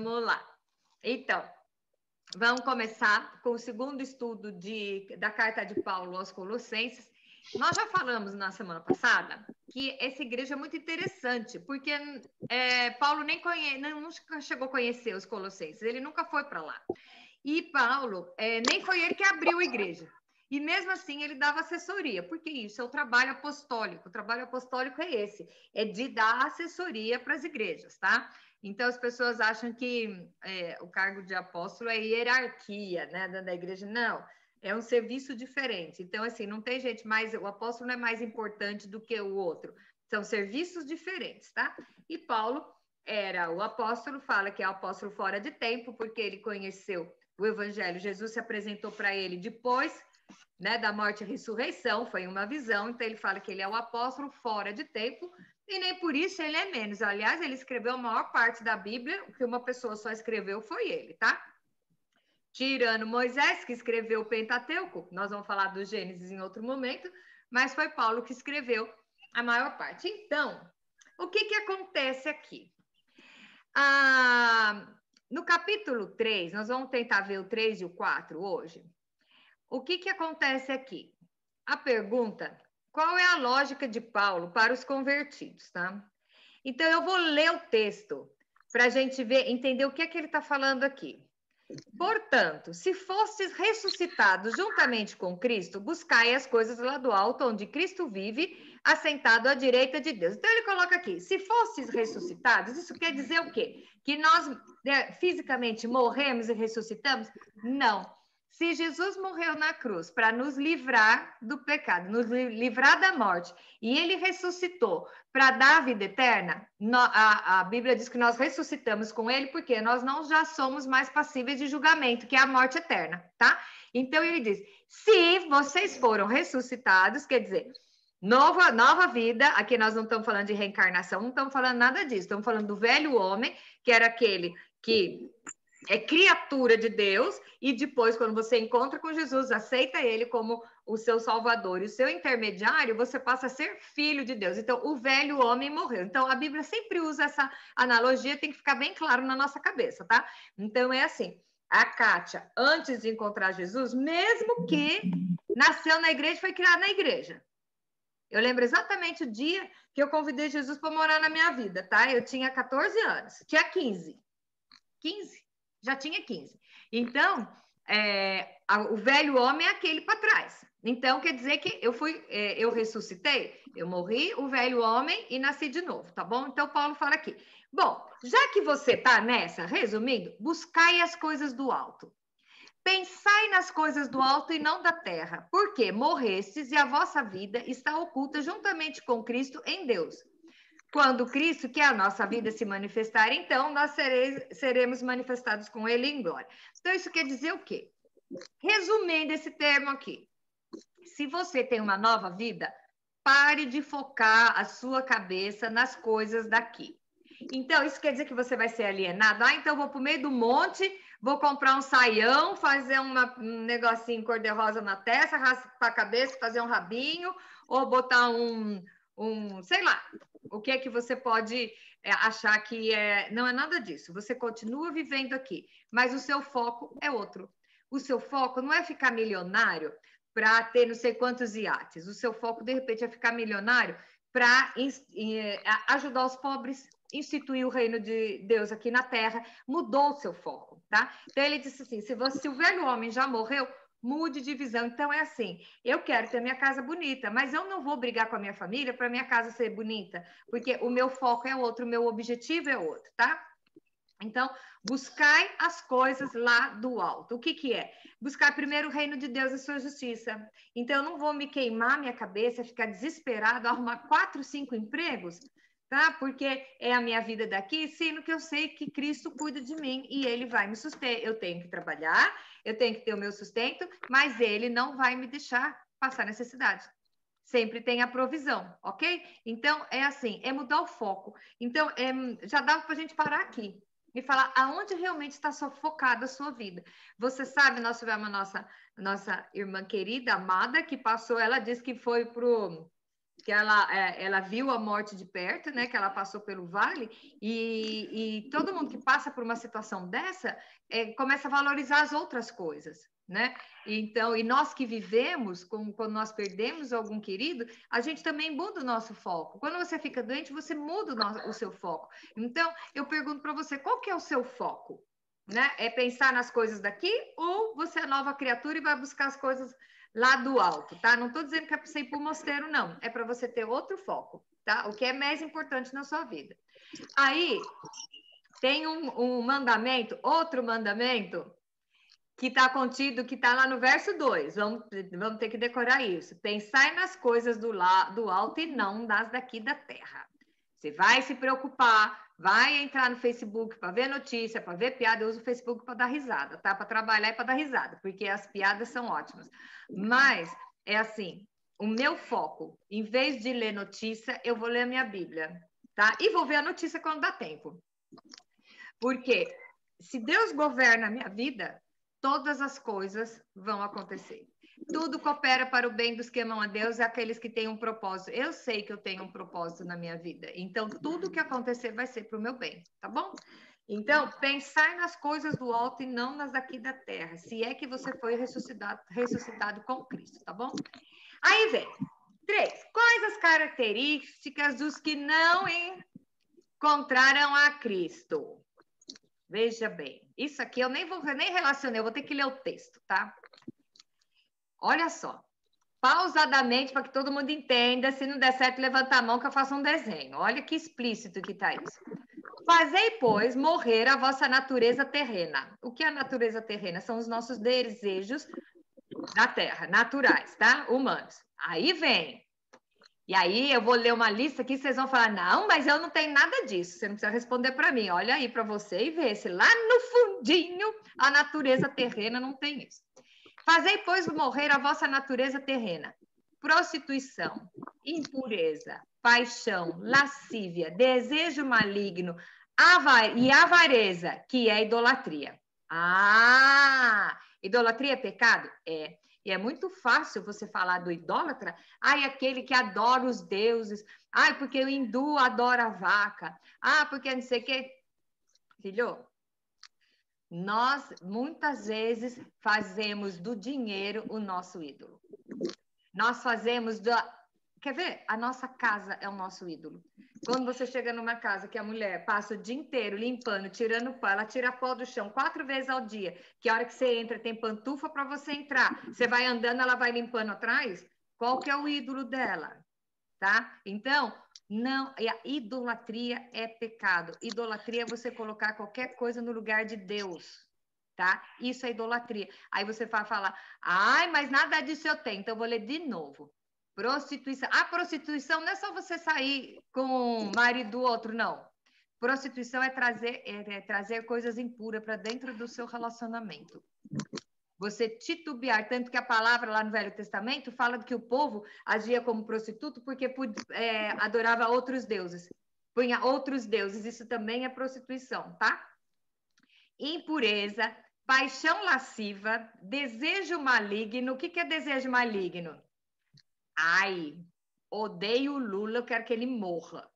Vamos lá. Então, vamos começar com o segundo estudo da carta de Paulo aos Colossenses. Nós já falamos na semana passada que essa igreja é muito interessante, porque Paulo nunca chegou a conhecer os Colossenses, ele nunca foi para lá. E Paulo, nem foi ele que abriu a igreja. E mesmo assim ele dava assessoria, porque isso é o trabalho apostólico. O trabalho apostólico é esse, é de dar assessoria para as igrejas, tá? Então as pessoas acham que o cargo de apóstolo é hierarquia, né, da igreja. Não, é um serviço diferente. Então, assim, não tem gente mais, o apóstolo não é mais importante do que o outro. São serviços diferentes, tá? E Paulo era o apóstolo, fala que é o apóstolo fora de tempo, porque ele conheceu o evangelho. Jesus se apresentou para ele depois, né, da morte e ressurreição, foi uma visão, então ele fala que ele é o apóstolo fora de tempo, e nem por isso ele é menos. Aliás, ele escreveu a maior parte da Bíblia, o que uma pessoa só escreveu foi ele, tá? Tirando Moisés, que escreveu o Pentateuco, nós vamos falar do Gênesis em outro momento, mas foi Paulo que escreveu a maior parte. Então, o que acontece aqui? No capítulo 3, nós vamos tentar ver o 3 e o 4 hoje. O que acontece aqui? A pergunta, qual é a lógica de Paulo para os convertidos, tá? Então, eu vou ler o texto para a gente entender o que é que ele está falando aqui. Portanto, se fostes ressuscitados juntamente com Cristo, buscai as coisas lá do alto, onde Cristo vive, assentado à direita de Deus. Então, ele coloca aqui, se fostes ressuscitados, isso quer dizer o quê? Que nós fisicamente morremos e ressuscitamos? Não. Se Jesus morreu na cruz para nos livrar do pecado, nos livrar da morte, e ele ressuscitou para dar a vida eterna, a Bíblia diz que nós ressuscitamos com ele porque nós não já somos mais passíveis de julgamento, que é a morte eterna, tá? Então ele diz, se vocês foram ressuscitados, quer dizer, nova vida, aqui nós não estamos falando de reencarnação, não estamos falando nada disso, estamos falando do velho homem, que era aquele que é criatura de Deus, e depois, quando você encontra com Jesus, aceita ele como o seu salvador e o seu intermediário, você passa a ser filho de Deus. Então, o velho homem morreu. Então, a Bíblia sempre usa essa analogia, tem que ficar bem claro na nossa cabeça, tá? Então, é assim, a Kátia, antes de encontrar Jesus, mesmo que nasceu na igreja, foi criada na igreja. Eu lembro exatamente o dia que eu convidei Jesus para morar na minha vida, tá? Eu tinha 14 anos, tinha 15. 15? Já tinha 15. Então, o velho homem é aquele para trás. Então, quer dizer que eu ressuscitei, eu morri, o velho homem, e nasci de novo, tá bom? Então, Paulo fala aqui. Bom, já que você tá nessa, resumindo, buscai as coisas do alto. Pensai nas coisas do alto e não da terra, porque morrestes e a vossa vida está oculta juntamente com Cristo em Deus. Quando Cristo, que é a nossa vida, se manifestar, então nós seremos manifestados com ele em glória. Então, isso quer dizer o quê? Resumindo esse termo aqui, se você tem uma nova vida, pare de focar a sua cabeça nas coisas daqui. Então, isso quer dizer que você vai ser alienado? Então eu vou para o meio do monte, vou comprar um saião, fazer um negocinho cor-de-rosa na testa, raspar a cabeça, fazer um rabinho, ou botar sei lá, o que é que você pode achar que não é nada disso. Você continua vivendo aqui, mas o seu foco é outro. O seu foco não é ficar milionário para ter não sei quantos iates. O seu foco, de repente, é ficar milionário para ajudar os pobres, instituir o reino de Deus aqui na Terra. Mudou o seu foco, tá? Então, ele disse assim, se o velho homem já morreu, mude de visão. Então, é assim, eu quero ter minha casa bonita, mas eu não vou brigar com a minha família para minha casa ser bonita, porque o meu foco é outro, o meu objetivo é outro, tá? Então, buscai as coisas lá do alto. O que é? Buscar primeiro o reino de Deus e sua justiça. Então, eu não vou me queimar minha cabeça, ficar desesperado, arrumar 4, 5 empregos, tá? Porque é a minha vida daqui, sendo que eu sei que Cristo cuida de mim e ele vai me sustentar. Eu tenho que trabalhar, eu tenho que ter o meu sustento, mas ele não vai me deixar passar necessidade. Sempre tem a provisão, ok? Então, é assim, é mudar o foco. Então, já dá para a gente parar aqui e falar aonde realmente está focada a sua vida. Você sabe, nós tivemos a nossa irmã querida, amada, que passou, ela disse que foi que ela viu a morte de perto, né? Que ela passou pelo vale, e todo mundo que passa por uma situação dessa começa a valorizar as outras coisas, né? Então, e nós que vivemos, quando nós perdemos algum querido, a gente também muda o nosso foco. Quando você fica doente, você muda o seu foco. Então, eu pergunto para você, qual que é o seu foco? Né? É pensar nas coisas daqui ou você é nova criatura e vai buscar as coisas lá do alto, tá? Não estou dizendo que é para você ir para o mosteiro, não. É para você ter outro foco, tá? O que é mais importante na sua vida. Aí, tem um mandamento, outro mandamento, que está contido, que está lá no verso 2. Vamos ter que decorar isso. Pensai nas coisas do alto e não nas daqui da terra. Você vai se preocupar, vai entrar no Facebook para ver notícia, para ver piada. Eu uso o Facebook para dar risada, tá? Para trabalhar e para dar risada, porque as piadas são ótimas. Mas é assim, o meu foco, em vez de ler notícia, eu vou ler a minha Bíblia, tá? E vou ver a notícia quando dá tempo. Porque se Deus governa a minha vida, todas as coisas vão acontecer. Tudo coopera para o bem dos que amam a Deus e aqueles que têm um propósito. Eu sei que eu tenho um propósito na minha vida. Então, tudo que acontecer vai ser para o meu bem, tá bom? Então, pensar nas coisas do alto e não nas daqui da terra. Se é que você foi ressuscitado com Cristo, tá bom? Aí vem. 3. Quais as características dos que não encontraram a Cristo? Veja bem. Isso aqui eu nem relacionei, eu vou ter que ler o texto, tá? Olha só, pausadamente para que todo mundo entenda. Se não der certo, levanta a mão que eu faço um desenho. Olha que explícito que está isso. Fazei, pois, morrer a vossa natureza terrena. O que é a natureza terrena? São os nossos desejos da terra, naturais, tá? Humanos. Aí vem. E aí eu vou ler uma lista aqui, vocês vão falar, não, mas eu não tenho nada disso. Você não precisa responder para mim. Olha aí para você e vê se lá no fundinho a natureza terrena não tem isso. Fazei, pois, morrer a vossa natureza terrena. Prostituição, impureza, paixão, lascívia, desejo maligno e avareza, que é idolatria. Idolatria é pecado? É. E é muito fácil você falar do idólatra. Aquele que adora os deuses. Porque o hindu adora a vaca. Porque não sei o quê. Filho, nós, muitas vezes, fazemos do dinheiro o nosso ídolo. Nós fazemos Quer ver? A nossa casa é o nosso ídolo. Quando você chega numa casa que a mulher passa o dia inteiro limpando, tirando pó, ela tira pó do chão 4 vezes ao dia, que a hora que você entra tem pantufa para você entrar, você vai andando, ela vai limpando atrás, qual que é o ídolo dela? Tá? Então, não, a idolatria é pecado. Idolatria é você colocar qualquer coisa no lugar de Deus, tá? Isso é idolatria. Aí você vai falar, mas nada disso eu tenho, então eu vou ler de novo. Prostituição. A prostituição não é só você sair com o marido do outro, não. Prostituição é trazer coisas impuras para dentro do seu relacionamento. Você titubear, tanto que a palavra lá no Velho Testamento fala que o povo agia como prostituto porque adorava outros deuses. Punha outros deuses, isso também é prostituição, tá? Impureza, paixão lasciva, desejo maligno. O que é desejo maligno? Odeio o Lula, eu quero que ele morra.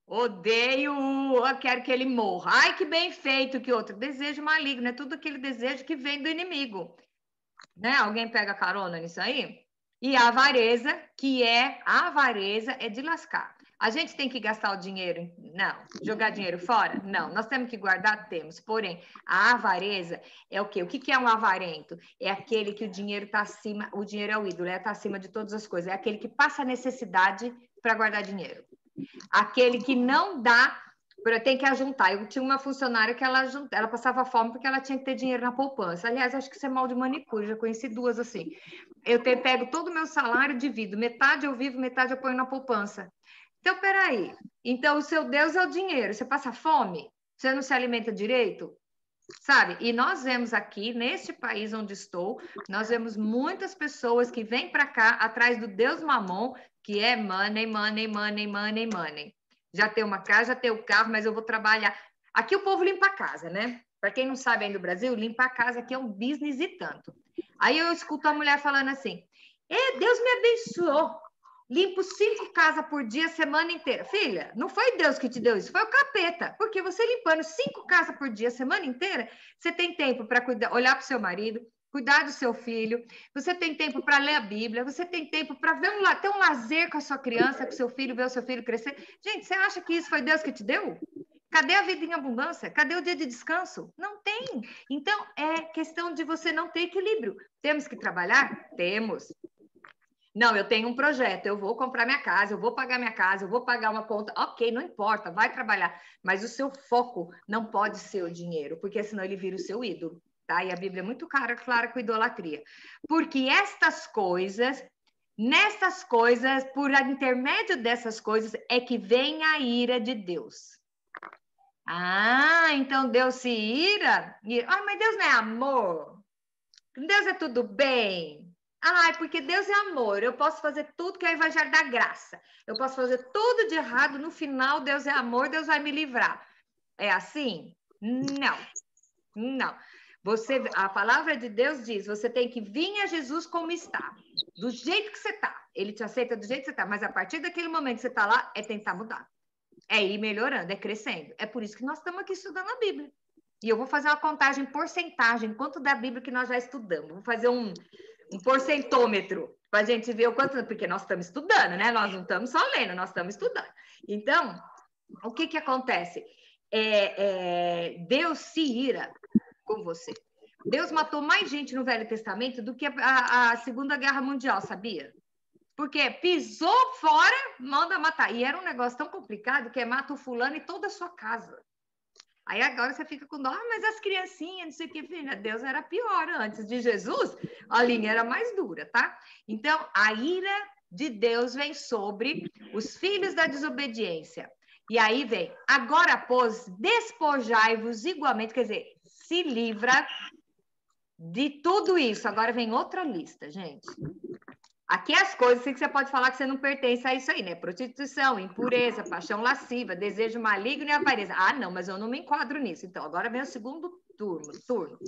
Eu quero que ele morra. Que bem feito que outro. Desejo maligno, é tudo aquele desejo que vem do inimigo. Né? Alguém pega carona nisso aí? E a avareza, a avareza é de lascar. A gente tem que gastar o dinheiro? Não. Jogar dinheiro fora? Não. Nós temos que guardar? Temos. Porém, a avareza é o quê? O que é um avarento? É aquele que o dinheiro está acima, o dinheiro é o ídolo, está acima de todas as coisas. É aquele que passa necessidade para guardar dinheiro. Aquele que não dá, tem que ajuntar. Eu tinha uma funcionária que ela passava fome porque ela tinha que ter dinheiro na poupança. Aliás, acho que isso é mal de manicure, já conheci 2 assim. Eu pego todo o meu salário e divido. Metade eu vivo, metade eu ponho na poupança. Então, peraí. Então, o seu Deus é o dinheiro. Você passa fome? Você não se alimenta direito? Sabe? E nós vemos aqui, neste país onde estou, nós vemos muitas pessoas que vêm para cá atrás do Deus Mamon, que é money, money, money, money, money. Já tem uma casa, já tem o carro, mas eu vou trabalhar. Aqui o povo limpa a casa, né? Para quem não sabe aí do Brasil, limpar a casa aqui é um business e tanto. Aí eu escuto a mulher falando assim, Deus me abençoou. limpo 5 casas por dia, semana inteira. Filha, não foi Deus que te deu isso, foi o capeta. Porque você limpando 5 casas por dia, semana inteira, você tem tempo para cuidar, olhar para o seu marido, cuidar do seu filho, você tem tempo para ler a Bíblia, você tem tempo para ter um lazer com a sua criança, com o seu filho, ver o seu filho crescer. Gente, você acha que isso foi Deus que te deu? Cadê a vida em abundância? Cadê o dia de descanso? Não tem. Então, é questão de você não ter equilíbrio. Temos que trabalhar? Temos. Não, eu tenho um projeto, eu vou comprar minha casa, eu vou pagar minha casa, eu vou pagar uma conta. Ok, não importa, vai trabalhar. Mas o seu foco não pode ser o dinheiro, porque senão ele vira o seu ídolo, tá? E a Bíblia é muito clara com idolatria. Porque nessas coisas, por intermédio dessas coisas, é que vem a ira de Deus. Ah, então Deus se ira? Ah, mas Deus não é amor? Deus é tudo bem? Ah, é porque Deus é amor. Eu posso fazer tudo que é o evangelho da graça. Eu posso fazer tudo de errado. No final, Deus é amor, Deus vai me livrar. É assim? Não. Não. A palavra de Deus diz, você tem que vir a Jesus como está. Do jeito que você está. Ele te aceita do jeito que você está. Mas a partir daquele momento que você está lá, é tentar mudar. É ir melhorando, é crescendo. É por isso que nós estamos aqui estudando a Bíblia. E eu vou fazer uma contagem porcentagem, quanto da Bíblia que nós já estudamos. Vou fazer um porcentômetro para a gente ver o quanto, porque nós estamos estudando, né? Nós não estamos só lendo, nós estamos estudando. Então, o que acontece? Deus se ira com você. Deus matou mais gente no Velho Testamento do que a Segunda Guerra Mundial, sabia? Porque pisou fora, manda matar. E era um negócio tão complicado que mata o fulano e toda a sua casa. Aí agora você fica com dó, mas as criancinhas, não sei o que, filha, Deus era pior antes de Jesus, a linha era mais dura, tá? Então, a ira de Deus vem sobre os filhos da desobediência. E aí vem, agora, pois, despojai-vos igualmente, quer dizer, se livra de tudo isso. Agora vem outra lista, gente. Aqui as coisas que você pode falar que você não pertence a isso aí, né? Prostituição, impureza, paixão lasciva, desejo maligno e avareza. Ah, não, mas eu não me enquadro nisso. Então, agora vem o segundo turno.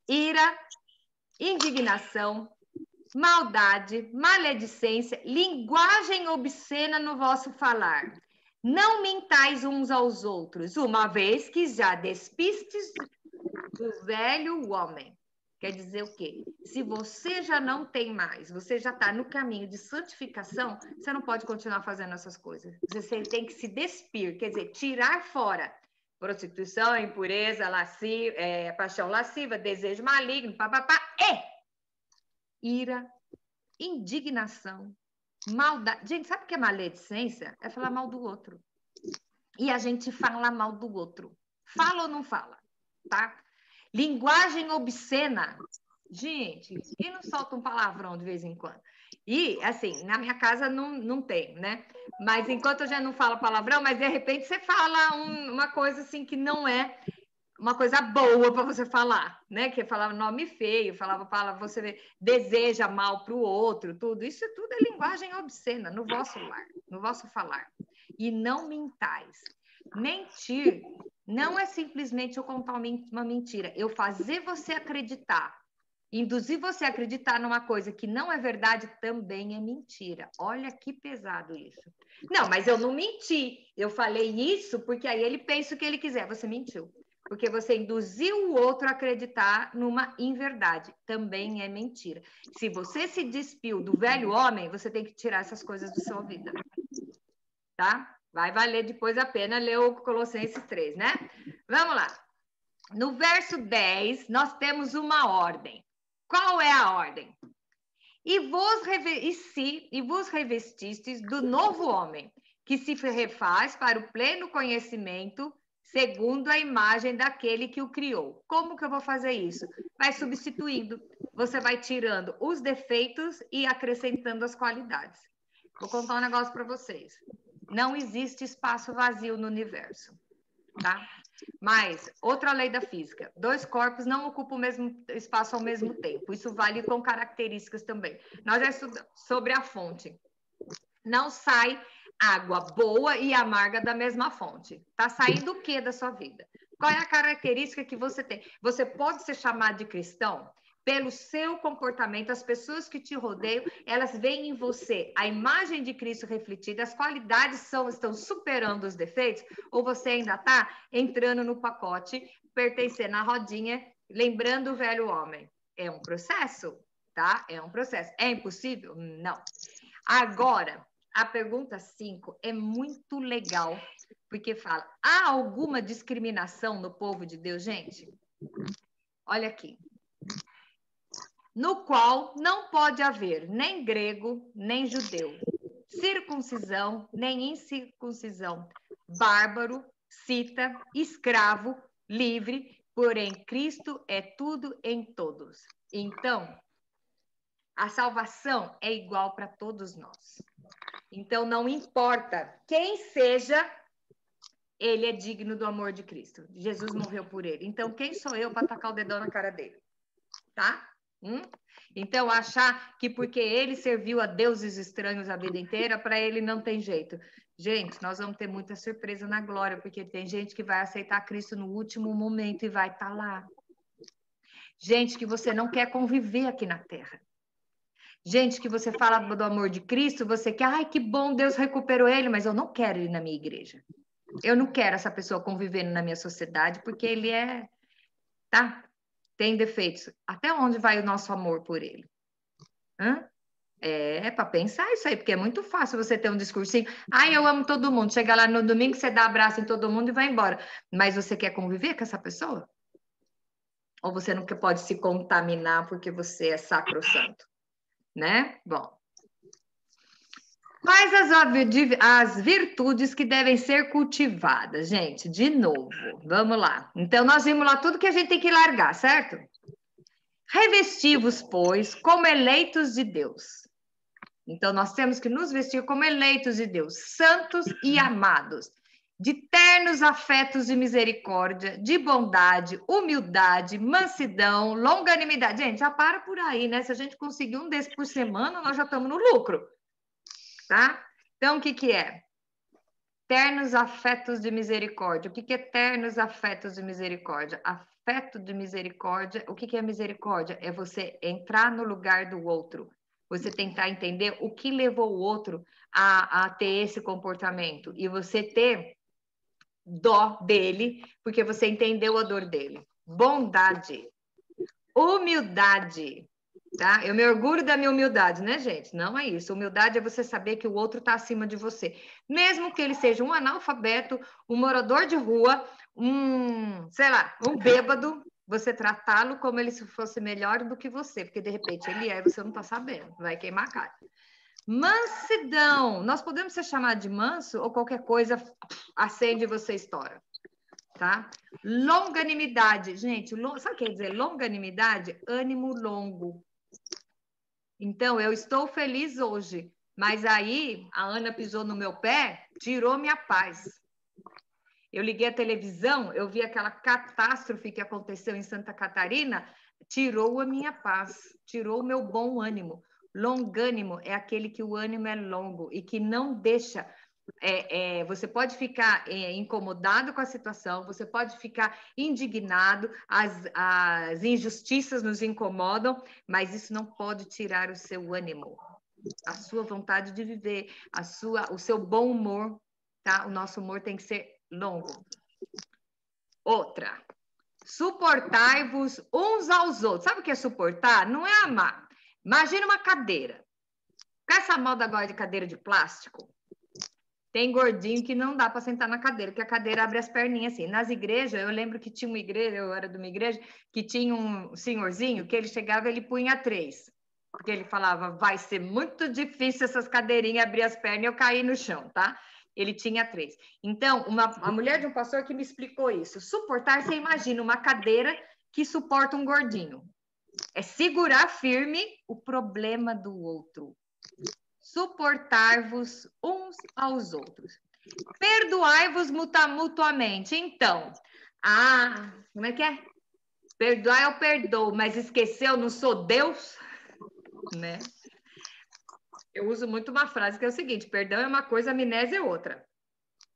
Ira, indignação, maldade, maledicência, linguagem obscena no vosso falar. Não mintais uns aos outros, uma vez que já despistes do velho homem. Quer dizer o quê? Se você já não tem mais, você já está no caminho de santificação, você não pode continuar fazendo essas coisas. Você tem que se despir, quer dizer, tirar fora. Prostituição, impureza, paixão lasciva, desejo maligno, papapá, ira, indignação, maldade. Gente, sabe o que é maledicência? É falar mal do outro. E a gente fala mal do outro. Fala ou não fala, tá? Linguagem obscena. Gente, e não solta um palavrão de vez em quando? E, assim, na minha casa não tem, né? Mas enquanto eu já não falo palavrão, mas de repente você fala uma coisa assim que não é uma coisa boa para você falar, né? Que falava nome feio, falava você deseja mal para o outro, tudo. Isso tudo é linguagem obscena no vosso lar, no vosso falar. E não mintais. Mentir não é simplesmente eu contar uma mentira, eu fazer você acreditar, induzir você a acreditar numa coisa que não é verdade também é mentira. Olha que pesado isso. Não, mas eu não menti, eu falei isso porque aí ele pensa o que ele quiser, você mentiu. Porque você induziu o outro a acreditar numa inverdade. Também é mentira. Se você se despiu do velho homem, você tem que tirar essas coisas da sua vida. Tá? Vai valer depois a pena ler o Colossenses 3, né? Vamos lá. No verso 10, nós temos uma ordem. Qual é a ordem? E vos revestistes do novo homem, que se refaz para o pleno conhecimento, segundo a imagem daquele que o criou. Como que eu vou fazer isso? Vai substituindo. Você vai tirando os defeitos e acrescentando as qualidades. Vou contar um negócio para vocês. Não existe espaço vazio no universo, tá? Mas, outra lei da física, 2 corpos não ocupam o mesmo espaço ao mesmo tempo. Isso vale com características também. Nós já estudamos sobre a fonte. Não sai água boa e amarga da mesma fonte. Tá saindo o que da sua vida? Qual é a característica que você tem? Você pode ser chamado de cristão, pelo seu comportamento, as pessoas que te rodeiam, elas veem em você a imagem de Cristo refletida, as qualidades estão superando os defeitos, ou você ainda está entrando no pacote, pertencendo à rodinha, lembrando o velho homem. É um processo, tá? É um processo. É impossível? Não. Agora, a pergunta 5 é muito legal, porque fala, há alguma discriminação no povo de Deus, gente? Olha aqui. No qual não pode haver nem grego, nem judeu, circuncisão, nem incircuncisão, bárbaro, cita, escravo, livre, porém Cristo é tudo em todos. Então, a salvação é igual para todos nós. Então, não importa quem seja, ele é digno do amor de Cristo. Jesus morreu por ele. Então, quem sou eu para tacar o dedão na cara dele? Tá? Então, achar que porque ele serviu a deuses estranhos a vida inteira, para ele não tem jeito. Gente, nós vamos ter muita surpresa na glória, porque tem gente que vai aceitar Cristo no último momento e vai estar lá. Gente que você não quer conviver aqui na terra. Gente que você fala do amor de Cristo, você quer, ai, que bom, Deus recuperou ele, mas eu não quero ele na minha igreja. Eu não quero essa pessoa convivendo na minha sociedade, porque ele tá? Tem defeitos. Até onde vai o nosso amor por ele? É para pensar isso aí, porque é muito fácil você ter um discursinho. Ai, eu amo todo mundo. Chega lá no domingo, você dá abraço em todo mundo e vai embora. Mas você quer conviver com essa pessoa? Ou você não pode se contaminar porque você é sacrossanto? Né? Bom. Quais as virtudes que devem ser cultivadas, gente? De novo, vamos lá. Então, nós vimos lá tudo que a gente tem que largar, certo? Revesti-vos, pois, como eleitos de Deus. Então, nós temos que nos vestir como eleitos de Deus, santos e amados, de ternos afetos de misericórdia, de bondade, humildade, mansidão, longanimidade. Gente, já para por aí, né? Se a gente conseguir um desses por semana, nós já estamos no lucro. Tá? Então, o que é? Ternos afetos de misericórdia. O que é ternos afetos de misericórdia? Afeto de misericórdia. O que é misericórdia? É você entrar no lugar do outro. Você tentar entender o que levou o outro a ter esse comportamento. E você ter dó dele, porque você entendeu a dor dele. Bondade. Humildade. Tá? Eu me orgulho da minha humildade, né, gente? Não é isso. Humildade é você saber que o outro está acima de você. Mesmo que ele seja um analfabeto, um morador de rua, sei lá, um bêbado, você tratá-lo como ele se fosse melhor do que você, porque de repente ele é e você não está sabendo, vai queimar a cara. Mansidão. Nós podemos ser chamados de manso ou qualquer coisa acende e você estoura. Tá? Longanimidade. Gente, sabe o que quer dizer longanimidade? Ânimo longo. Então, eu estou feliz hoje, mas aí a Ana pisou no meu pé, tirou minha paz. Eu liguei a televisão, eu vi aquela catástrofe que aconteceu em Santa Catarina, tirou a minha paz, tirou o meu bom ânimo. Longânimo é aquele que o ânimo é longo e que não deixa... você pode ficar incomodado com a situação, você pode ficar indignado, as injustiças nos incomodam, mas isso não pode tirar o seu ânimo, a sua vontade de viver, o seu bom humor, tá? O nosso humor tem que ser longo. Outra, suportai-vos uns aos outros. Sabe o que é suportar? Não é amar. Imagina uma cadeira. Com essa moda agora de cadeira de plástico, tem gordinho que não dá para sentar na cadeira, que a cadeira abre as perninhas assim. Nas igrejas, eu lembro que tinha uma igreja, eu era de uma igreja, que tinha um senhorzinho que ele chegava e ele punha 3. Porque ele falava, vai ser muito difícil essas cadeirinhas abrir as pernas e eu cair no chão, tá? Ele tinha 3. Então, a mulher de um pastor que me explicou isso. Suportar, você imagina uma cadeira que suporta um gordinho. É segurar firme o problema do outro. Suportar-vos uns aos outros. Perdoai-vos mutuamente. Então, como é que é? Perdoar eu perdoo, mas esquecer eu não sou Deus, né? Eu uso muito uma frase que é o seguinte: perdão é uma coisa, amnésia é outra.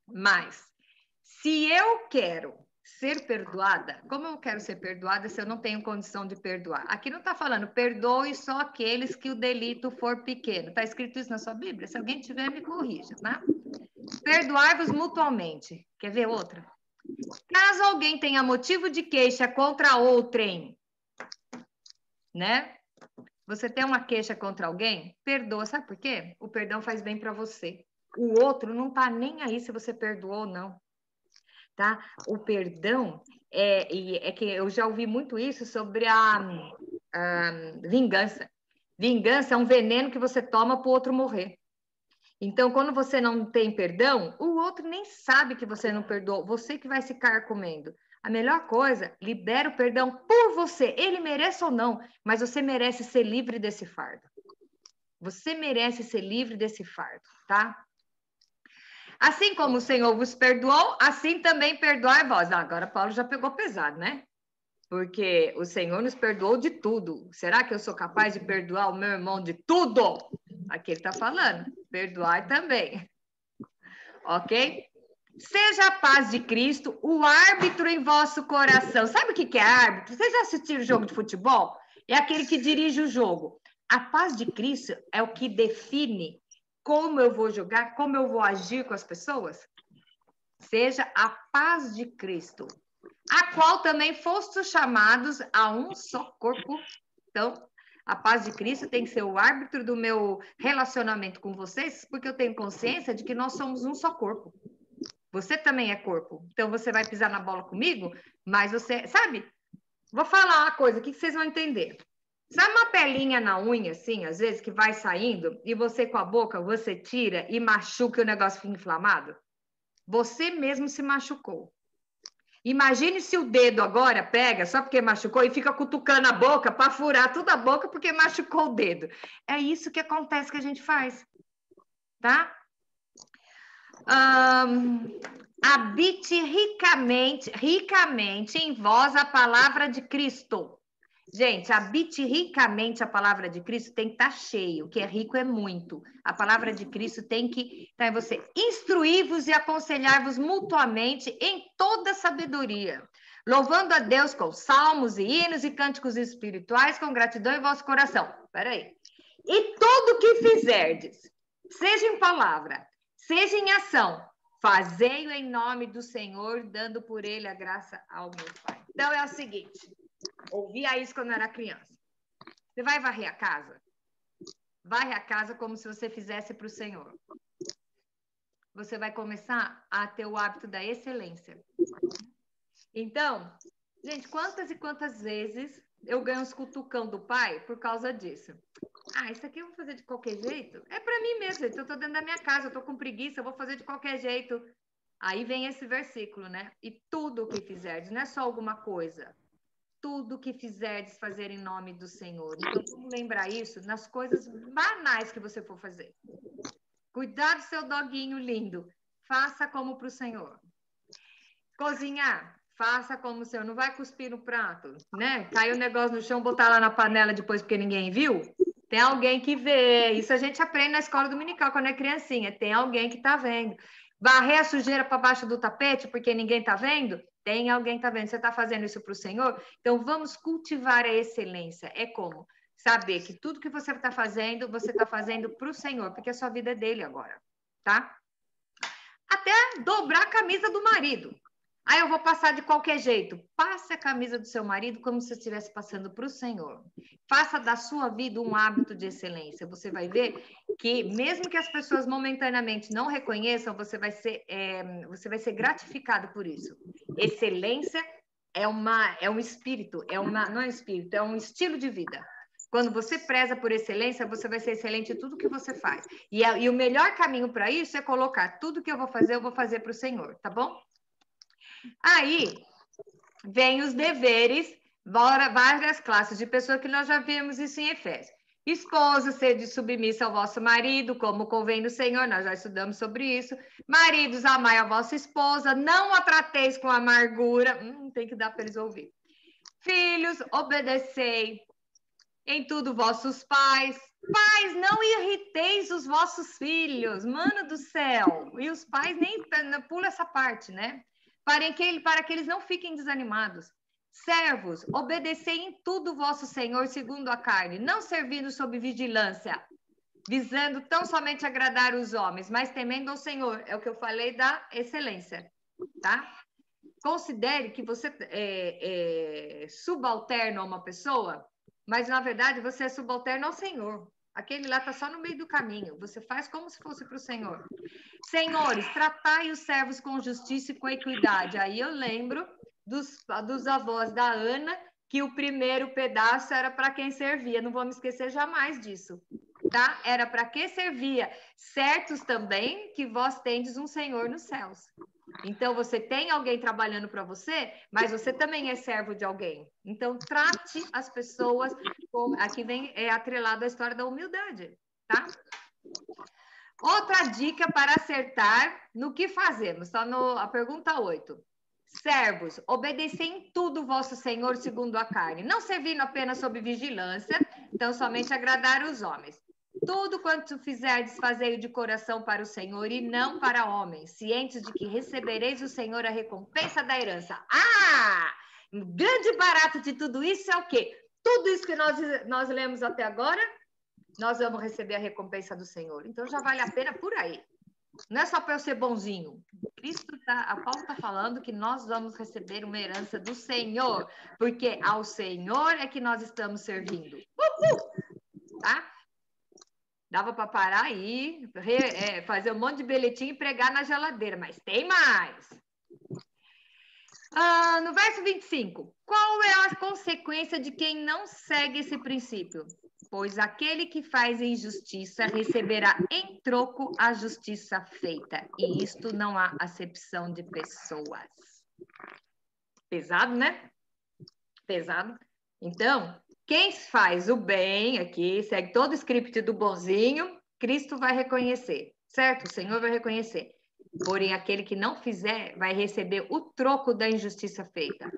Mas, se eu quero ser perdoada. Como eu quero ser perdoada se eu não tenho condição de perdoar? Aqui não está falando, perdoe só aqueles que o delito for pequeno. Está escrito isso na sua Bíblia? Se alguém tiver, me corrija, tá? Perdoai-vos mutuamente. Quer ver outra? Caso alguém tenha motivo de queixa contra outrem, né? Você tem uma queixa contra alguém? Perdoa. Sabe por quê? O perdão faz bem para você. O outro não tá nem aí se você perdoou ou não. Tá? O perdão é que eu já ouvi muito isso sobre a vingança. Vingança é um veneno que você toma para o outro morrer. Então, quando você não tem perdão, o outro nem sabe que você não perdoou, você que vai se carcomendo. A melhor coisa, libera o perdão por você, ele merece ou não, mas você merece ser livre desse fardo. Você merece ser livre desse fardo, tá? Assim como o Senhor vos perdoou, assim também perdoai vós. Agora Paulo já pegou pesado, né? Porque o Senhor nos perdoou de tudo. Será que eu sou capaz de perdoar o meu irmão de tudo? Aqui ele está falando. Perdoai também. Ok? Seja a paz de Cristo o árbitro em vosso coração. Sabe o que é árbitro? Vocês já assistiram jogo de futebol? É aquele que dirige o jogo. A paz de Cristo é o que define como eu vou jogar, como eu vou agir com as pessoas. Seja a paz de Cristo, a qual também fostes chamados a um só corpo. Então, a paz de Cristo tem que ser o árbitro do meu relacionamento com vocês, porque eu tenho consciência de que nós somos um só corpo. Você também é corpo. Então, você vai pisar na bola comigo, mas você... Sabe? Vou falar uma coisa aqui que vocês vão entender. Sabe uma pelinha na unha, assim, às vezes, que vai saindo, e você com a boca, você tira e machuca e o negócio fica inflamado? Você mesmo se machucou. Imagine se o dedo agora pega, só porque machucou, e fica cutucando a boca para furar toda a boca porque machucou o dedo. É isso que acontece que a gente faz, tá? Habite ricamente em vós a palavra de Cristo. Gente, habite ricamente a palavra de Cristo tem que estar cheio, o que é rico é muito. A palavra de Cristo tem que estar em você. Instruir-vos e aconselhar-vos mutuamente em toda sabedoria, louvando a Deus com salmos e hinos e cânticos espirituais com gratidão em vosso coração. Peraí. E tudo o que fizerdes, seja em palavra, seja em ação, fazei-o em nome do Senhor, dando por ele a graça ao meu Pai. Então é o seguinte, ouvia isso quando eu era criança. Você vai varrer a casa? Varre a casa como se você fizesse para o Senhor. Você vai começar a ter o hábito da excelência. Então, gente, quantas e quantas vezes eu ganho os cutucão do pai por causa disso? Ah, isso aqui eu vou fazer de qualquer jeito? É para mim mesmo, gente. Eu tô dentro da minha casa, eu tô com preguiça, eu vou fazer de qualquer jeito. Aí vem esse versículo, né? E tudo o que fizerdes, não é só alguma coisa. Tudo o que fizerdes fazer em nome do Senhor. Então, vamos lembrar isso nas coisas banais que você for fazer. Cuidar do seu doguinho lindo. Faça como para o Senhor. Cozinhar. Faça como o Senhor. Não vai cuspir no prato, né? Caiu o negócio no chão, botar lá na panela depois porque ninguém viu. Tem alguém que vê. Isso a gente aprende na escola dominical quando é criancinha. Tem alguém que está vendo. Varrer a sujeira para baixo do tapete porque ninguém está vendo? Tem alguém que está vendo. Você está fazendo isso para o Senhor? Então, vamos cultivar a excelência. É como? Saber que tudo que você está fazendo para o Senhor, porque a sua vida é dele agora, tá? Até dobrar a camisa do marido. Aí eu vou passar de qualquer jeito. Passe a camisa do seu marido como se estivesse passando para o Senhor. Faça da sua vida um hábito de excelência. Você vai ver que, mesmo que as pessoas momentaneamente não reconheçam, você vai ser gratificado por isso. Excelência é um espírito, não é um espírito, é um estilo de vida. Quando você preza por excelência, você vai ser excelente em tudo que você faz. E o melhor caminho para isso é colocar tudo que eu vou fazer para o Senhor, tá bom? Aí, vem os deveres, várias classes de pessoas que nós já vimos isso em Efésios. Esposa, sede submissa ao vosso marido, como convém no Senhor, nós já estudamos sobre isso. Maridos, amai a vossa esposa, não a trateis com amargura. Tem que dar para eles ouvir. Filhos, obedecei em tudo vossos pais. Pais, não irriteis os vossos filhos. Mano do céu. E os pais nem pula essa parte, né? para que eles não fiquem desanimados. Servos, obedecei em tudo o vosso Senhor segundo a carne, não servindo sob vigilância, visando tão somente agradar os homens, mas temendo ao Senhor. É o que eu falei da excelência, tá? Considere que você é subalterno a uma pessoa, mas na verdade você é subalterno ao Senhor. Aquele lá está só no meio do caminho. Você faz como se fosse para o Senhor. Senhores, tratai os servos com justiça e com equidade. Aí eu lembro dos avós da Ana, que o primeiro pedaço era para quem servia. Não vou me esquecer jamais disso, tá? Era para que servia. Certos também que vós tendes um Senhor nos céus. Então, você tem alguém trabalhando para você, mas você também é servo de alguém. Então, trate as pessoas como... Aqui vem atrelado a história da humildade, tá? Outra dica para acertar no que fazemos, está a pergunta 8. Servos, obedecei em tudo o vosso Senhor segundo a carne, não servindo apenas sob vigilância, então somente agradar os homens. Tudo quanto fizerdes, fazei de coração para o Senhor e não para homens, cientes de que recebereis o Senhor a recompensa da herança. O grande barato de tudo isso é o quê? Tudo isso que nós lemos até agora, nós vamos receber a recompensa do Senhor. Então já vale a pena por aí. Não é só para eu ser bonzinho. A Paulo está falando que nós vamos receber uma herança do Senhor, porque ao Senhor é que nós estamos servindo. Tá? Dava para parar aí, fazer um monte de bilhetinho e pregar na geladeira, mas tem mais. No verso 25, qual é a consequência de quem não segue esse princípio? Pois aquele que faz injustiça receberá em troco a justiça feita, e isto não há acepção de pessoas. Pesado, né? Pesado. Então, quem faz o bem aqui, segue todo o script do bonzinho, Cristo vai reconhecer, certo? O Senhor vai reconhecer. Porém, aquele que não fizer vai receber o troco da injustiça feita.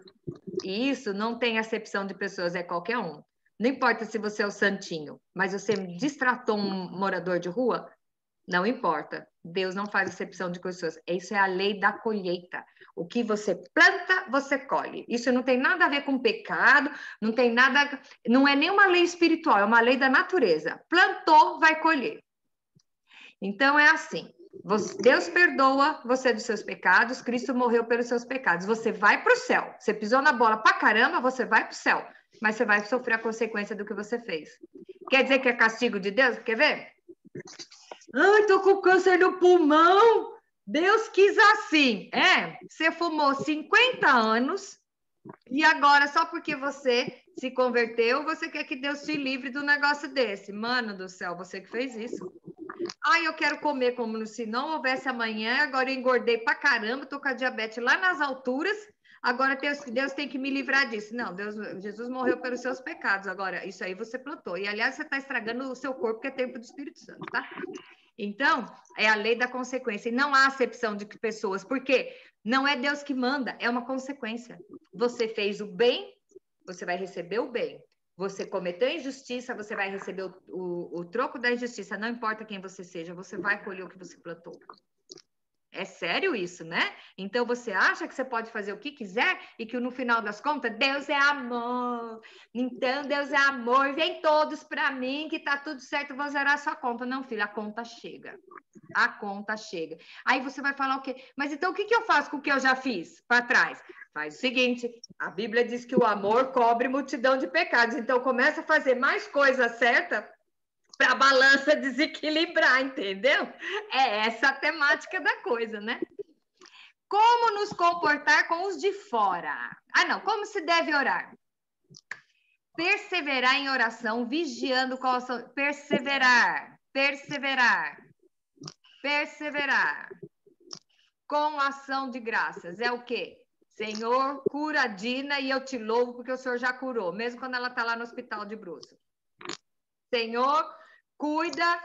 E isso não tem acepção de pessoas, é qualquer um. Não importa se você é o santinho, mas você destratou um morador de rua, não importa. Deus não faz acepção de pessoas. Isso é a lei da colheita. O que você planta, você colhe. Isso não tem nada a ver com pecado, não tem nada, não é nenhuma lei espiritual, é uma lei da natureza. Plantou, vai colher. Então é assim. Deus perdoa você dos seus pecados, Cristo morreu pelos seus pecados. Você vai para o céu. Você pisou na bola pra caramba, você vai para o céu. Mas você vai sofrer a consequência do que você fez. Quer dizer que é castigo de Deus? Quer ver? Ai, tô com câncer no pulmão. Deus quis assim. Você fumou 50 anos e agora, só porque você se converteu, você quer que Deus te livre do negócio desse. Mano do céu, você que fez isso. Ai, eu quero comer como se não houvesse amanhã, agora eu engordei pra caramba, tô com a diabetes lá nas alturas, agora Deus tem que me livrar disso. Não, Jesus morreu pelos seus pecados, agora isso aí você plantou. E, aliás, você está estragando o seu corpo, que é templo do Espírito Santo, tá? Então, é a lei da consequência. E não há acepção de pessoas, porque não é Deus que manda, é uma consequência. Você fez o bem, você vai receber o bem. Você cometeu injustiça, você vai receber o troco da injustiça. Não importa quem você seja, você vai colher o que você plantou. É sério isso, né? Então, você acha que você pode fazer o que quiser e que no final das contas, Deus é amor. Então, Deus é amor. Vem todos para mim que tá tudo certo, vou zerar a sua conta. Não, filha, a conta chega. A conta chega. Aí você vai falar o quê? Mas então, o que eu faço com o que eu já fiz para trás? Faz o seguinte, a Bíblia diz que o amor cobre multidão de pecados. Então, começa a fazer mais coisa certa para a balança desequilibrar, entendeu? É essa a temática da coisa, né? Como nos comportar com os de fora? Como se deve orar? Perseverar em oração, vigiando com a oração. Perseverar. Com ação de graças. É o quê? Senhor, cura a Dina e eu te louvo porque o Senhor já curou, mesmo quando ela está lá no hospital de bruços. Senhor, cuida,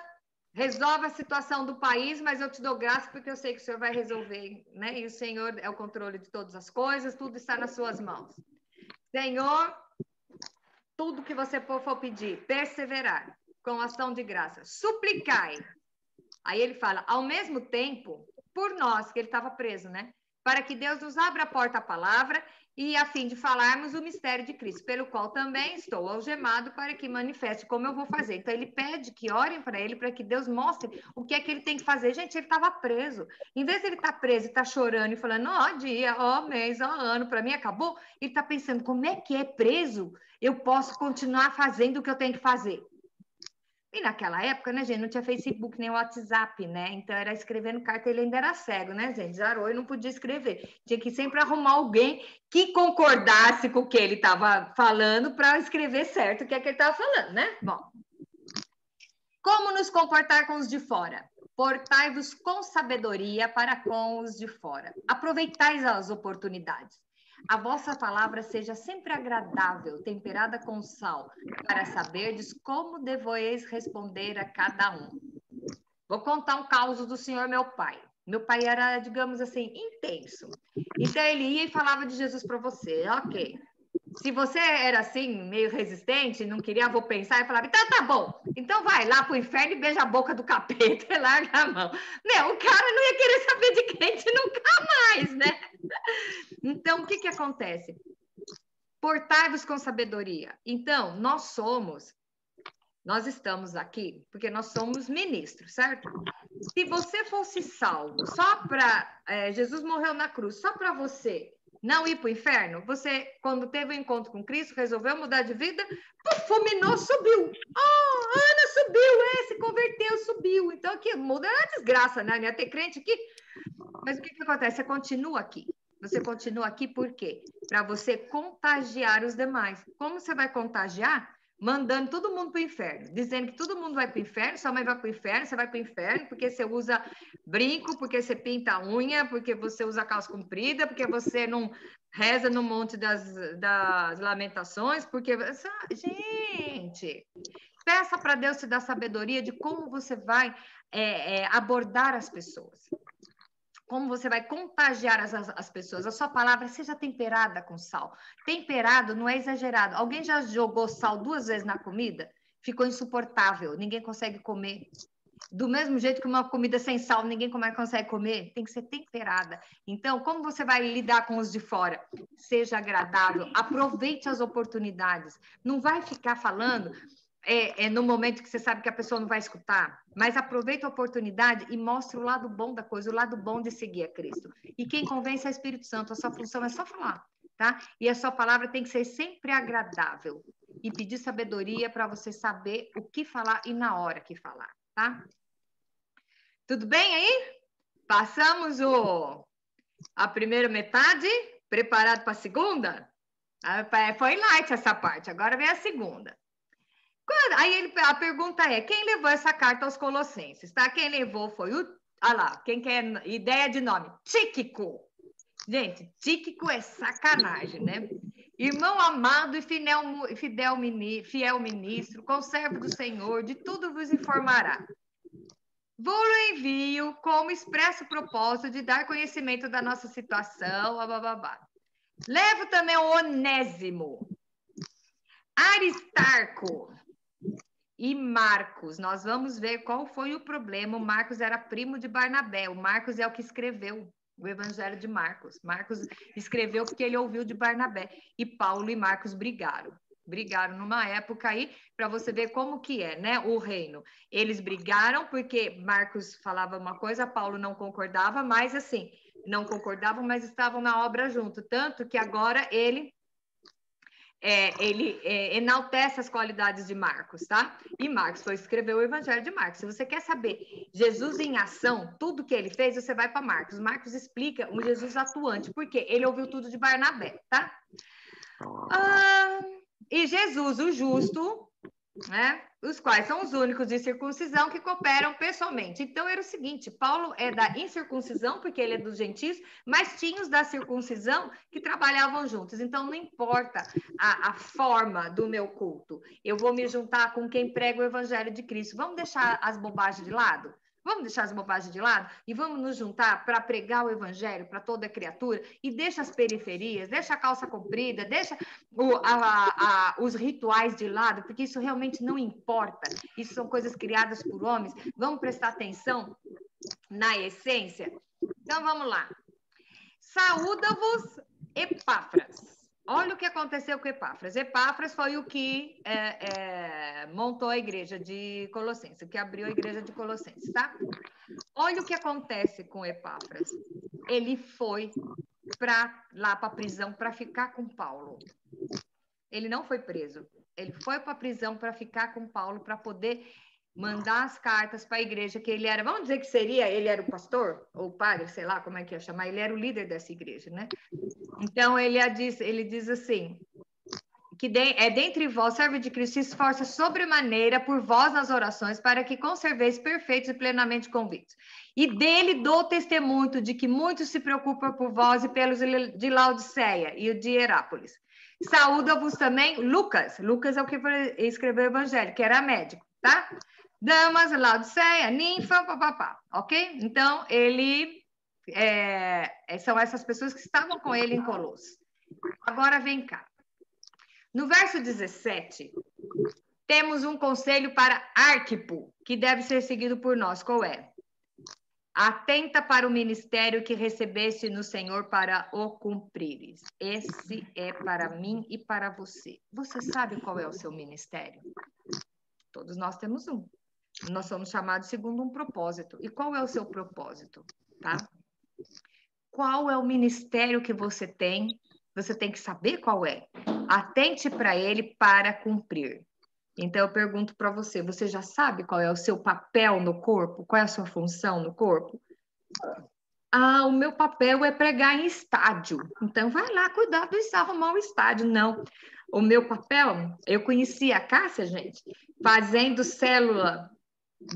resolve a situação do país, mas eu te dou graça porque eu sei que o Senhor vai resolver, né? E o Senhor é o controle de todas as coisas, tudo está nas suas mãos. Senhor, tudo que você for pedir, perseverar, com ação de graça, suplicai. Aí ele fala, ao mesmo tempo, por nós, que ele estava preso, né? para que Deus nos abra a porta à palavra e a fim de falarmos o mistério de Cristo, pelo qual também estou algemado para que manifeste como eu vou fazer. Então, ele pede que orem para ele, para que Deus mostre o que é que ele tem que fazer. Gente, ele estava preso. Em vez de ele estar preso e estar chorando e falando, ó dia, ó mês, ó ano, para mim acabou, ele está pensando, como é que é preso? Eu posso continuar fazendo o que eu tenho que fazer. E naquela época, né, gente, não tinha Facebook nem WhatsApp, né? Então era escrevendo carta, ele ainda era cego, né, gente? Zarou e não podia escrever. Tinha que sempre arrumar alguém que concordasse com o que ele estava falando para escrever certo o que é que ele estava falando, né? Bom. Como nos comportar com os de fora? Portai-vos com sabedoria para com os de fora. Aproveitais as oportunidades. A vossa palavra seja sempre agradável, temperada com sal, para saberdes como deveis responder a cada um. Vou contar um caso do senhor meu pai. Meu pai era, digamos assim, intenso. Então, ele ia e falava de Jesus para você. Ok. Se você era assim, meio resistente, não queria, vou pensar, e falava, então tá bom, então vai lá pro inferno e beija a boca do capeta e larga a mão. Meu, o cara não ia querer saber de crente nunca mais, né? Então, o que que acontece? Portai-vos com sabedoria. Então, nós estamos aqui porque nós somos ministros, certo? Se você fosse salvo só para... Jesus morreu na cruz só para você não ir para o inferno, você, quando teve o um encontro com Cristo, resolveu mudar de vida, fulminou, subiu. Oh, Ana subiu, se converteu, subiu. Então, aqui, muda a desgraça, né? Não ia ter crente aqui. Mas o que que acontece? Você continua aqui. Você continua aqui por quê? Para você contagiar os demais. Como você vai contagiar? Mandando todo mundo para o inferno, dizendo que todo mundo vai para o inferno, sua mãe vai para o inferno, você vai para o inferno porque você usa brinco, porque você pinta a unha, porque você usa calça comprida, porque você não reza no monte das lamentações, porque... Gente, peça para Deus te dar sabedoria de como você vai abordar as pessoas. Como você vai contagiar as pessoas. A sua palavra seja temperada com sal. Temperado não é exagerado. Alguém já jogou sal 2 vezes na comida? Ficou insuportável, ninguém consegue comer. Do mesmo jeito que uma comida sem sal, ninguém consegue comer, tem que ser temperada. Então, como você vai lidar com os de fora? Seja agradável, aproveite as oportunidades. Não vai ficar falando... no momento que você sabe que a pessoa não vai escutar, mas aproveita a oportunidade e mostra o lado bom da coisa, o lado bom de seguir a Cristo. E quem convence é o Espírito Santo, a sua função é só falar, tá? E a sua palavra tem que ser sempre agradável e pedir sabedoria para você saber o que falar e na hora que falar, tá? Tudo bem aí? Passamos a primeira metade, preparado para a segunda? Foi light essa parte, agora vem a segunda. Aí a pergunta é, quem levou essa carta aos Colossenses, tá? Quem levou foi olha lá, quem quer ideia de nome? Tíquico. Gente, Tíquico é sacanagem, né? Irmão amado e fiel ministro, conservo do Senhor, de tudo vos informará. Vou-lo envio como expresso propósito de dar conhecimento da nossa situação, bababá. Levo também o Onésimo, Aristarco e Marcos. Nós vamos ver qual foi o problema. O Marcos era primo de Barnabé. O Marcos é o que escreveu o Evangelho de Marcos. Marcos escreveu porque ele ouviu de Barnabé. E Paulo e Marcos brigaram. Brigaram numa época aí, para você ver como que é, né? O reino. Eles brigaram porque Marcos falava uma coisa, Paulo não concordava, mas assim, não concordavam, mas estavam na obra junto. Tanto que agora ele enaltece as qualidades de Marcos, tá? E Marcos foi escrever o Evangelho de Marcos. Se você quer saber Jesus em ação, tudo que ele fez, você vai para Marcos. Marcos explica um Jesus atuante, porque ele ouviu tudo de Barnabé, tá? E Jesus, o justo, né? Os quais são os únicos de circuncisão que cooperam pessoalmente. Então, era o seguinte, Paulo é da incircuncisão, porque ele é dos gentios, mas tinha os da circuncisão que trabalhavam juntos. Então, não importa a forma do meu culto. Eu vou me juntar com quem prega o evangelho de Cristo. Vamos deixar as bobagens de lado? Vamos deixar as bobagens de lado e vamos nos juntar para pregar o evangelho para toda criatura e deixa as periferias, deixa a calça comprida, deixa os rituais de lado, porque isso realmente não importa. Isso são coisas criadas por homens. Vamos prestar atenção na essência? Então, vamos lá. Saúda-vos, Epáfras. Olha o que aconteceu com Epáfras. Epáfras foi o que montou a igreja de Colossenses, o que abriu a igreja de Colossenses, tá? Olha o que acontece com Epáfras. Ele foi lá para a prisão para ficar com Paulo. Ele não foi preso. Ele foi para a prisão para ficar com Paulo, para poder mandar as cartas para a igreja que ele era. Vamos dizer que ele era o pastor, ou o padre, sei lá como é que ia chamar. Ele era o líder dessa igreja, né? Então, ele diz assim, que dentre vós, servo de Cristo, se esforça sobremaneira por vós nas orações, para que conserveis perfeitos e plenamente convictos. E dele dou testemunho de que muitos se preocupam por vós e pelos de Laodiceia e o de Herápolis. Saúda-vos também Lucas. Lucas é o que escreveu o evangelho, que era médico, tá? Damas, Laodiceia, Ninfa, papapá, ok? Então, são essas pessoas que estavam com ele em Colossos. Agora, vem cá. No verso 17, temos um conselho para Arquipo, que deve ser seguido por nós. Qual é? Atenta para o ministério que recebeste no Senhor para o cumprires. Esse é para mim e para você. Você sabe qual é o seu ministério? Todos nós temos um. Nós somos chamados segundo um propósito. E qual é o seu propósito? Tá? Qual é o ministério que você tem? Você tem que saber qual é. Atente para ele para cumprir. Então, eu pergunto para você, você já sabe qual é o seu papel no corpo? Qual é a sua função no corpo? Ah, o meu papel é pregar em estádio. Então, vai lá cuidar do arrumar o estádio. Não. O meu papel, eu conheci a Cássia, gente, fazendo célula,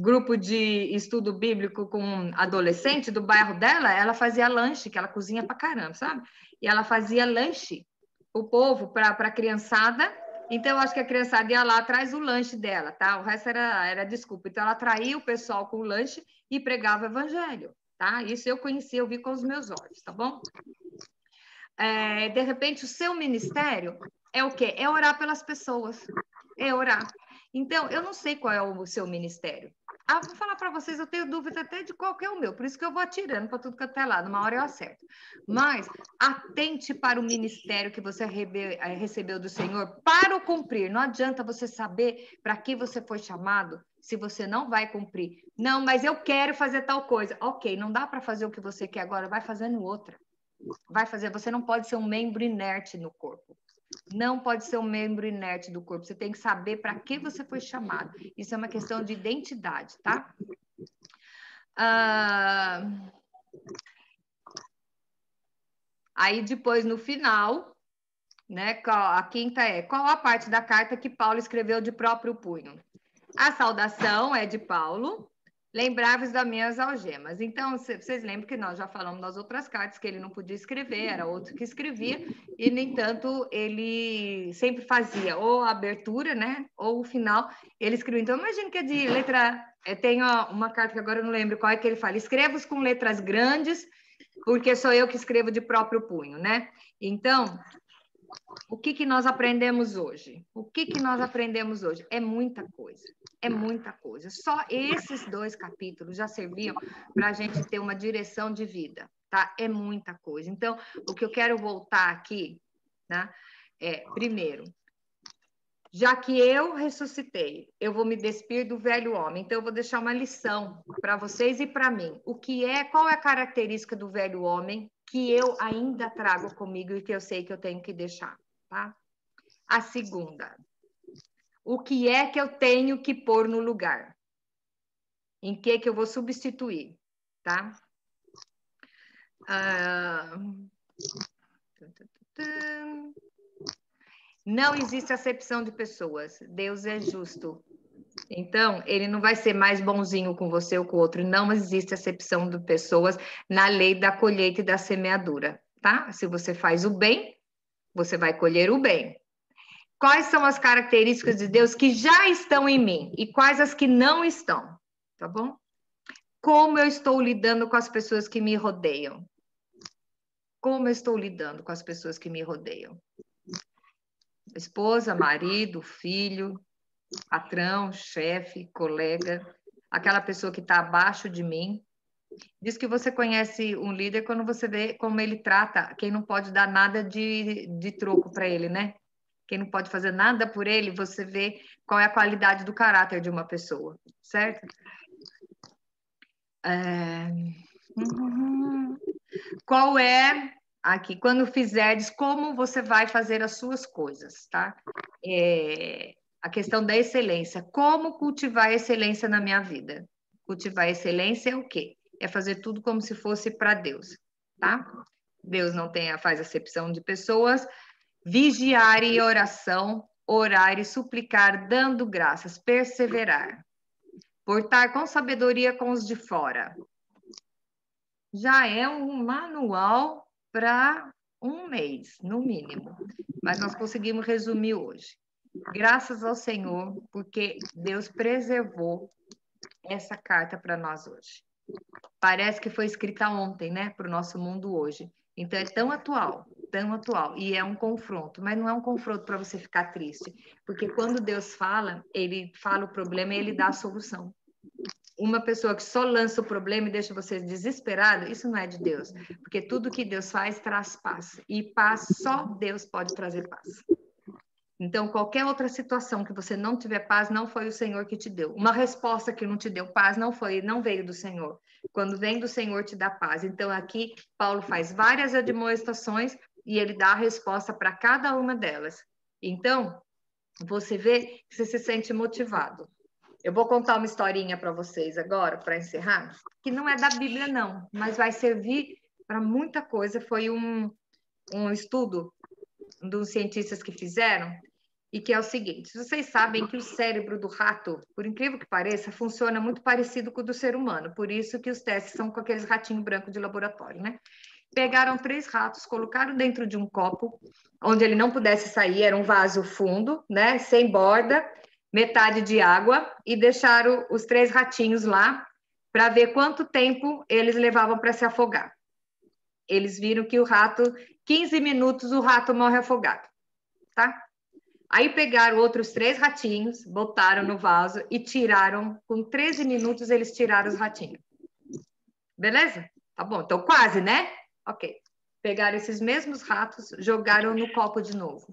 grupo de estudo bíblico com adolescente do bairro dela, ela fazia lanche, que ela cozinha pra caramba, sabe? E ela fazia lanche o povo para a criançada. Então, eu acho que a criançada ia lá, traz o lanche dela, tá? O resto era desculpa. Então, ela atraía o pessoal com o lanche e pregava o evangelho, tá? Isso eu conheci, eu vi com os meus olhos, tá bom? De repente, o seu ministério é o quê? É orar pelas pessoas. É orar. Então, eu não sei qual é o seu ministério. Vou falar para vocês, eu tenho dúvida até de qual que é o meu, por isso que eu vou atirando para tudo que até lá, numa hora eu acerto. Mas atente para o ministério que você recebeu do Senhor para o cumprir. Não adianta você saber para que você foi chamado se você não vai cumprir. Não, mas eu quero fazer tal coisa. Ok, não dá para fazer o que você quer agora, vai fazendo outra. Vai fazer, você não pode ser um membro inerte no corpo. Não pode ser um membro inerte do corpo. Você tem que saber para que você foi chamado. Isso é uma questão de identidade, tá? Aí depois, no final, né? A quinta é: qual a parte da carta que Paulo escreveu de próprio punho? A saudação é de Paulo. Lembrai-vos das minhas algemas. Então, vocês lembram que nós já falamos nas outras cartas que ele não podia escrever, era outro que escrevia, e, no entanto, ele sempre fazia ou a abertura, né, ou o final, ele escrevia. Então, imagina que é de letra... Tem uma carta que agora eu não lembro qual é que ele fala. Escreva-os com letras grandes, porque sou eu que escrevo de próprio punho, né? Então... O que nós aprendemos hoje? O que nós aprendemos hoje? É muita coisa, é muita coisa. Só esses 2 capítulos já serviam para a gente ter uma direção de vida, tá? É muita coisa. Então, o que eu quero voltar aqui, né? Primeiro, já que eu ressuscitei, eu vou me despir do velho homem. Então, eu vou deixar uma lição para vocês e para mim. Qual é a característica do velho homem que eu ainda trago comigo e que eu sei que eu tenho que deixar, tá? A segunda, o que é que eu tenho que pôr no lugar? Em que eu vou substituir, tá? Não existe acepção de pessoas. Deus é justo. Então, ele não vai ser mais bonzinho com você ou com o outro. Não existe acepção de pessoas na lei da colheita e da semeadura, tá? Se você faz o bem, você vai colher o bem. Quais são as características de Deus que já estão em mim e quais as que não estão, tá bom? Como eu estou lidando com as pessoas que me rodeiam? Como eu estou lidando com as pessoas que me rodeiam? Esposa, marido, filho, patrão, chefe, colega, aquela pessoa que está abaixo de mim, Diz que você conhece um líder quando você vê como ele trata quem não pode dar nada de troco para ele, né? Quem não pode fazer nada por ele, você vê qual é a qualidade do caráter de uma pessoa, certo? Qual é, aqui, quando fizeres, como você vai fazer as suas coisas, tá? A questão da excelência. Como cultivar a excelência na minha vida? Cultivar a excelência é o quê? É fazer tudo como se fosse para Deus, tá? Deus não faz acepção de pessoas. Vigiar e oração, orar e suplicar, dando graças, perseverar. Portar com sabedoria com os de fora. Já é um manual para um mês, no mínimo. Mas nós conseguimos resumir hoje. Graças ao Senhor, porque Deus preservou essa carta para nós hoje. Parece que foi escrita ontem, né? Para o nosso mundo hoje. Então, é tão atual. E é um confronto. Mas não é um confronto para você ficar triste. Porque quando Deus fala, ele fala o problema e ele dá a solução. Uma pessoa que só lança o problema e deixa você desesperado, isso não é de Deus. Porque tudo que Deus faz traz paz. E paz, só Deus pode trazer paz. Então, qualquer outra situação que você não tiver paz, não foi o Senhor que te deu. Uma resposta que não te deu paz, não veio do Senhor. Quando vem do Senhor, te dá paz. Então, aqui, Paulo faz várias admoestações e ele dá a resposta para cada uma delas. Então, você vê que você se sente motivado. Eu vou contar uma historinha para vocês agora, para encerrar, que não é da Bíblia, não, mas vai servir para muita coisa. Foi um estudo dos cientistas que fizeram, e que é o seguinte: vocês sabem que o cérebro do rato, por incrível que pareça, funciona muito parecido com o do ser humano, por isso que os testes são com aqueles ratinhos brancos de laboratório, né? Pegaram 3 ratos, colocaram dentro de um copo, onde ele não pudesse sair, era um vaso fundo, né, sem borda, metade de água, e deixaram os 3 ratinhos lá para ver quanto tempo eles levavam para se afogar. Eles viram que o rato, 15 minutos, o rato morre afogado, tá? Aí pegaram outros 3 ratinhos, botaram no vaso e tiraram, com 13 minutos eles tiraram os ratinhos. Beleza? Tá bom, então quase, né? Ok. Pegaram esses mesmos ratos, jogaram no copo de novo.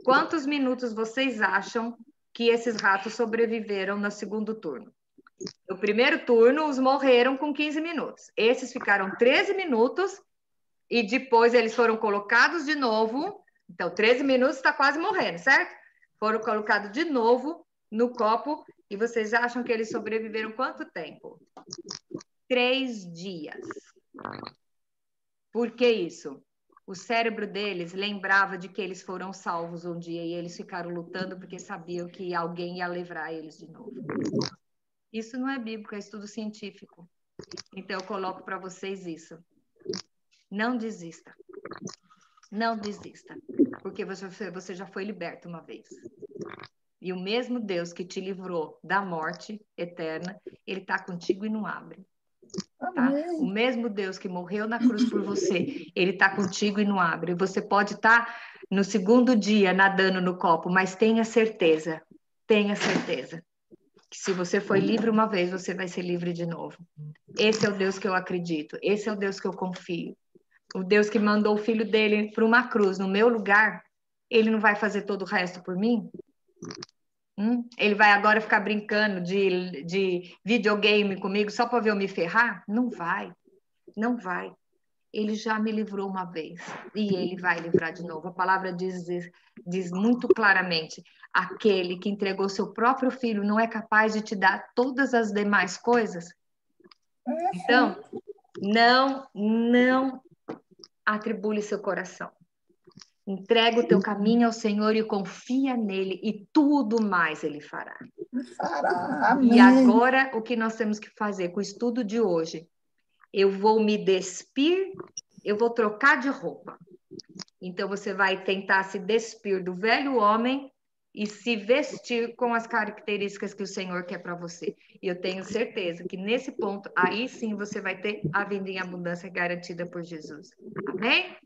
Quantos minutos vocês acham que esses ratos sobreviveram no segundo turno? No primeiro turno, os morreram com 15 minutos. Esses ficaram 13 minutos e depois eles foram colocados de novo. Então, 13 minutos está quase morrendo, certo? Foram colocados de novo no copo e vocês acham que eles sobreviveram quanto tempo? 3 dias. Por que isso? O cérebro deles lembrava de que eles foram salvos um dia e eles ficaram lutando porque sabiam que alguém ia livrar eles de novo. Isso não é bíblico, é estudo científico. Então, eu coloco para vocês isso. Não desista. Não desista. Porque você já foi liberto uma vez. E o mesmo Deus que te livrou da morte eterna, ele está contigo e não abre. Tá? O mesmo Deus que morreu na cruz por você, ele está contigo e não abre. Você pode estar no segundo dia nadando no copo, mas tenha certeza que se você foi livre uma vez, você vai ser livre de novo. Esse é o Deus que eu acredito, esse é o Deus que eu confio. O Deus que mandou o filho dele para uma cruz no meu lugar, ele não vai fazer todo o resto por mim? Ele vai agora ficar brincando de videogame comigo só para ver eu me ferrar? Não vai, não vai. Ele já me livrou uma vez e ele vai livrar de novo. A palavra diz muito claramente: aquele que entregou seu próprio filho não é capaz de te dar todas as demais coisas? Então, não atribule seu coração. Entrega o teu caminho ao Senhor e confia nele e tudo mais ele fará. E agora, o que nós temos que fazer com o estudo de hoje? Eu vou me despir, eu vou trocar de roupa. Então, você vai tentar se despir do velho homem e se vestir com as características que o Senhor quer para você. E eu tenho certeza que nesse ponto, aí sim você vai ter a vida em abundância garantida por Jesus. Amém?